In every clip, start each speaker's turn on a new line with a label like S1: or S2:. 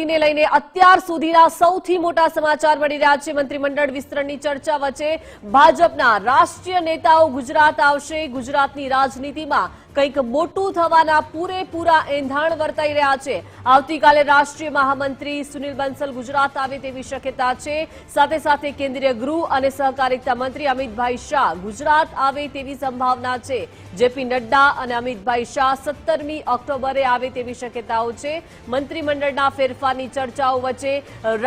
S1: ને લઈને અત્યાર સુધીના સૌથી મોટા સમાચાર મળી રહ્યા છે। મંત્રીમંડળ વિસ્તરણની ચર્ચા વચ્ચે ભાજપના રાષ્ટ્રીય નેતાઓ ગુજરાત આવશે। ગુજરાતની રાજનીતિમાં કંઈક મોટું થવાના પૂરેપૂરા એંધાણ વર્તાઈ રહ્યા છે। આવતીકાલે રાષ્ટ્રીય મહામંત્રી સુનિલ બંસલ ગુજરાત આવે તેવી શક્યતા છે। સાથે સાથે કેન્દ્રીય ગૃહ અને સહકારિતા મંત્રી અમિતભાઈ શાહ ગુજરાત આવે તેવી સંભાવના છે। જેપી નડ્ડા અને અમિતભાઈ શાહ 17મી ઓક્ટોબરે આવે તેવી શક્યતાઓ છે। મંત્રીમંડળના ફેરફારની ચર્ચાઓ વચ્ચે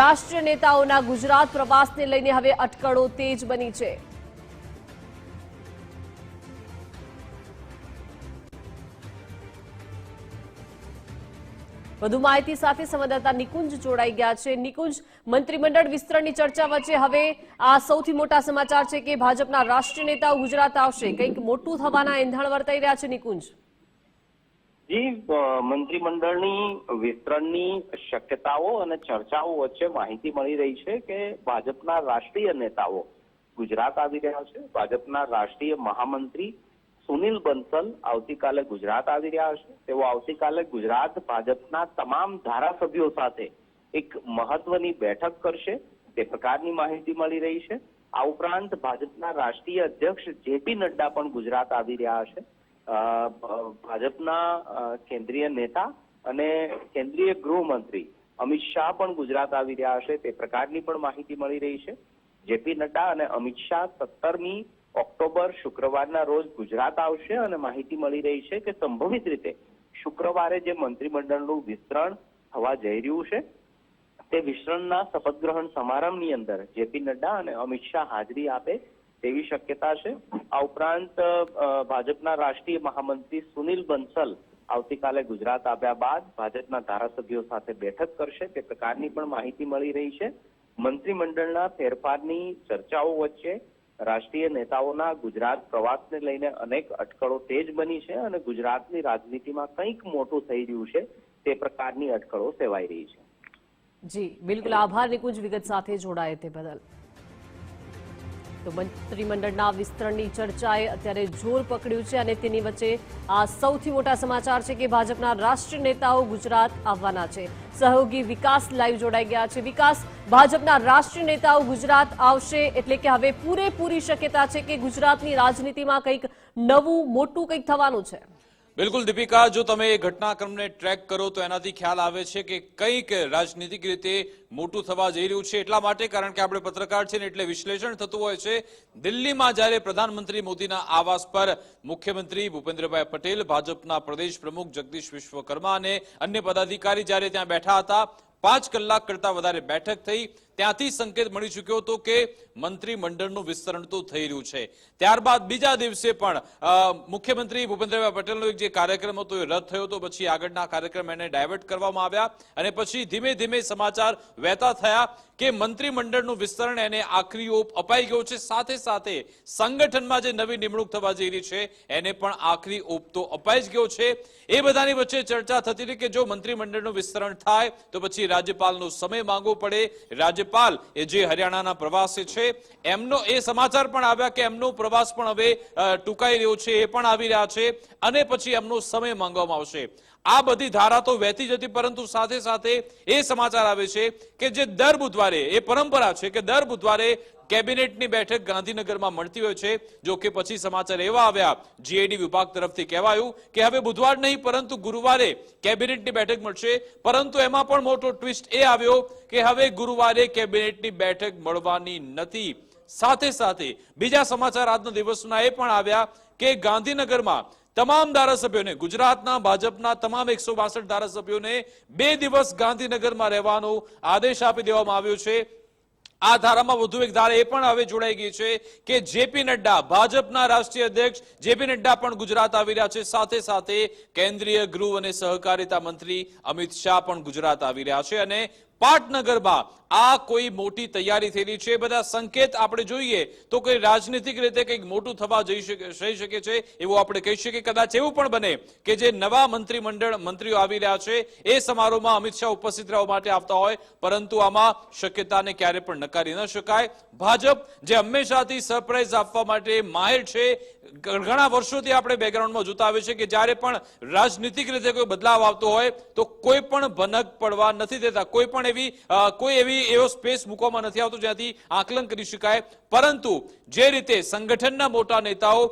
S1: રાષ્ટ્રીય નેતાઓના ગુજરાત પ્રવાસને લઈને હવે અટકળો તેજ બની છે। વધુ માહિતી સાથે સંવાદદાતા નિકુંજ જોડાઈ ગયા છે। નિકુંજ, મંત્રીમંડળ વિસ્તરણની ચર્ચા વચ્ચે હવે આ સૌથી મોટા સમાચાર છે કે ભાજપના રાષ્ટ્રીય નેતાઓ ગુજરાત આવશે। કંઈક મોટું થવાના એંધાણ વર્તાઈ રહ્યા છે। નિકુંજ,
S2: જી, મંત્રીમંડળની વિસ્તરણની શક્યતાઓ અને ચર્ચાઓ વચ્ચે માહિતી મળી રહી છે કે ભાજપના રાષ્ટ્રીય નેતાઓ ગુજરાત આવી રહ્યા છે। ભાજપના રાષ્ટ્રીય મહામંત્રી સુનિલ બંસલ આવતીકાલે ગુજરાત આવી રહ્યા છે। તેઓ આવતીકાલે ગુજરાત ભાજપના તમામ ધારાસભ્યો સાથે એક મહત્વની બેઠક કરશે, તે પ્રકારની માહિતી મળી રહી છે। આ ઉપરાંત ભાજપના રાષ્ટ્રીય અધ્યક્ષ જેપી નડ્ડા પણ ગુજરાત આવી રહ્યા છે। ભાજપના કેન્દ્રીય નેતા અને કેન્દ્રીય ગૃહમંત્રી અમિત શાહ પણ ગુજરાત આવી રહ્યા છે, તે પ્રકારની પણ માહિતી મળી રહી છે। જેપી નડ્ડા અને અમિત શાહ 17મી ઓક્ટોબર શુક્રવારના રોજ ગુજરાત આવશે અને માહિતી મળી રહી છે કે સંભવિત રીતે શુક્રવારે જે મંત્રીમંડળનું વિસ્તરણ થવા જઈ રહ્યું છે તે વિસ્તરણના શપથ ગ્રહણ સમારંભની અંદર જેપી નડ્ડા અને અમિત શાહ હાજરી આપે તેવી શક્યતા છે। આ ઉપરાંત ભાજપના રાષ્ટ્રીય મહામંત્રી સુનિલ બંસલ આવતીકાલે ગુજરાત આવ્યા બાદ ભાજપના ધારાસભ્યો સાથે બેઠક કરશે, તે પ્રકારની પણ માહિતી મળી રહી છે। મંત્રીમંડળના ફેરફારની ચર્ચાઓ વચ્ચે રાષ્ટ્રીય નેતાઓના ગુજરાત પ્રવાસને લઈને અનેક અટકળો તેજ બની છે અને ગુજરાતની રાજનીતિમાં કંઈક મોટું થઈ રહ્યું છે તે પ્રકારની અટકળો સેવાઈ રહી છે।
S1: જી બિલકુલ, આભાર નિકુંજ વિગત સાથે જોડાય તે બદલ। તો મંત્રીમંડળના વિસ્તરણની ચર્ચાએ અત્યારે જોર પકડ્યું છે અને તેની વચ્ચે આ સૌથી મોટા સમાચાર છે કે ભાજપના રાષ્ટ્રીય નેતાઓ ગુજરાત આવવાના છે। સહયોગી વિકાસ લાઈવ જોડાઈ ગયા છે। વિકાસ, ભાજપના રાષ્ટ્રીય નેતાઓ ગુજરાત આવશે એટલે કે હવે પૂરેપૂરી શક્યતા છે કે ગુજરાતની રાજનીતિમાં કંઈક નવું મોટું કંઈક થવાનું છે।
S3: બિલકુલ દીપિકા, જો તમે એ ઘટનાક્રમને ટ્રેક કરો તો એનાથી ખ્યાલ આવે છે કે કંઈક રાજનીતિક રીતે મોટું થવા જઈ રહ્યું છે। એટલા માટે કારણ કે આપણે પત્રકાર છે ને એટલે વિશ્લેષણ થતું હોય છે। દિલ્હીમાં જ્યારે પ્રધાનમંત્રી મોદીના આવાસ પર મુખ્યમંત્રી ભૂપેન્દ્રભાઈ પટેલ, ભાજપના પ્રદેશ પ્રમુખ જગદીશ વિશ્વકર્મા અને અન્ય પદાધિકારી જ્યારે ત્યાં બેઠા હતા, 5 કલાક કરતા વધારે બેઠક થઈ, ત્યાંથી સંકેત મળી ચૂક્યો હતો કે મંત્રીમંડળનું વિસ્તરણ તો થઈ રહ્યું છે। ત્યારબાદ બીજા દિવસે પણ મુખ્યમંત્રી ભૂપેન્દ્રભાઈ પટેલનો એક જે કાર્યક્રમ હતો એ રદ થયો હતો, પછી આગળના કાર્યક્રમ એને ડાયવર્ટ કરવામાં આવ્યા અને પછી ધીમે ધીમે સમાચાર વહેતા થયા કે મંત્રીમંડળનું વિસ્તરણ એને આખરી ઓપ અપાઈ ગયો છે। સાથે સાથે સંગઠનમાં જે નવી નિમણૂક થવા જઈ રહી છે એને પણ આખરી ઓપ તો અપાઈ જ ગયો છે। એ બધાની વચ્ચે ચર્ચા થતી હતી કે જો મંત્રીમંડળનું વિસ્તરણ થાય તો પછી રાજ્યપાલનો સમય માંગવો પડે। રાજ્યપાલ એ જે હરિયાણાના પ્રવાસે છે એમનો એ સમાચાર પણ આવ્યા કે એમનો પ્રવાસ પણ હવે ટૂંકાઈ રહ્યો છે, એ પણ આવી રહ્યા છે અને પછી એમનો સમય માંગવામાં આવશે। આ બધી ધારા તો વહેતી જતી, પરંતુ સાથે સાથે એ સમાચાર આવે છે કે જે દર બુધવારે એ પરંપરા છે કે દર બુધવારે કેબિનેટની બેઠક ગાંધીનગરમાં મળતી હોય છે। જો કે પછી સમાચાર એવા આવ્યા, જીએડી વિભાગ તરફથી કહેવાયું કે હવે બુધવાર નહીં પરંતુ ગુરુવારે કેબિનેટની બેઠક મળશે, પરંતુ એમાં પણ મોટો ટ્વિસ્ટ એ આવ્યો કે હવે ગુરુવારે કેબિનેટની બેઠક મળવાની નથી। સાથે સાથે બીજા સમાચાર આજના દિવસના એ પણ આવ્યા કે ગાંધીનગરમાં તમામ ધારાસભ્યોને, ગુજરાતના ભાજપના તમામ 162 ધારાસભ્યોને 2 દિવસ ગાંધીનગરમાં રહેવાનો આદેશ આપી દેવામાં આવ્યો છે। આ ધારામાં વધુ એક ધારા એ પણ હવે જોડાઈ ગઈ છે કે જેપી નડ્ડા, ભાજપના રાષ્ટ્રીય અધ્યક્ષ જેપી નડ્ડા પણ ગુજરાત આવી રહ્યા છે। સાથે સાથે કેન્દ્રીય ગૃહ અને સહકારિતા મંત્રી અમિત શાહ પણ ગુજરાત આવી રહ્યા છે અને પાટનગરમાં આ કોઈ મોટી તૈયારી થયેલી છે, બધા સંકેત આપણે જોઈએ તો કોઈ રાજનીતિક રીતે કંઈક મોટું થવા જઈ શકે છે એવું આપણે કહી શકીએ. કદાચ એવું પણ બને કે જે નવા મંત્રીઓ આવી રહ્યા છે એ સમારોહમાં અમિત શાહ ઉપસ્થિત રહેવા માટે આવતા હોય, પરંતુ આમાં શક્યતાને ક્યારે પણ નકારી ન શકાય. ભાજપ જે હંમેશાથી સરપ્રાઈઝ આપવા માટે માહિર છે, ઘણા વર્ષોથી આપણે બેકગ્રાઉન્ડમાં જોતા આવે છે કે જ્યારે પણ રાજનીતિક રીતે કોઈ બદલાવ આવતો હોય તો કોઈ પણ ભનક પડવા નથી દેતા, કોઈ એવો સ્પેસ મૂકવામાં નથી આવતો જ્યાંથી આકલન કરી શકાય. પરંતુ જે રીતે સંગઠનના મોટા નેતાઓ,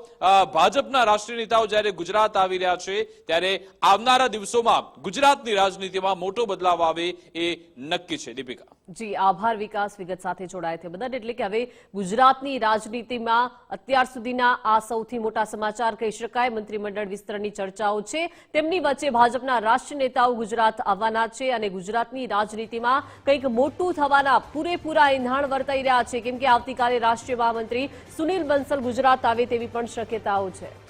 S3: ભાજપના રાષ્ટ્રીય નેતાઓ જ્યારે ગુજરાત આવી રહ્યા છે ત્યારે આવનારા દિવસોમાં ગુજરાતની રાજનીતિમાં મોટો બદલાવ આવે એ નક્કી છે. દીપિકા.
S1: જી આભાર વિકાસ, વિગત સાથે જોડાયા તે બદલ. એટલે કે હવે ગુજરાતની રાજનીતિમાં અત્યાર સુધીના આ સૌથી મોટા સમાચાર કહી શકાય. મંત્રીમંડળ વિસ્તરણની ચર્ચાઓ છે, તેમની વચ્ચે ભાજપના રાષ્ટ્રીય નેતાઓ ગુજરાત આવવાના છે અને ગુજરાતની રાજનીતિમાં કંઈક મોટું થવાના પૂરેપૂરા એંધાણ વર્તાઈ રહ્યા છે, કેમ કે આવતીકાલે રાષ્ટ્રીય મહામંત્રી સુનિલ બંસલ ગુજરાત આવે તેવી પણ શક્યતાઓ છે.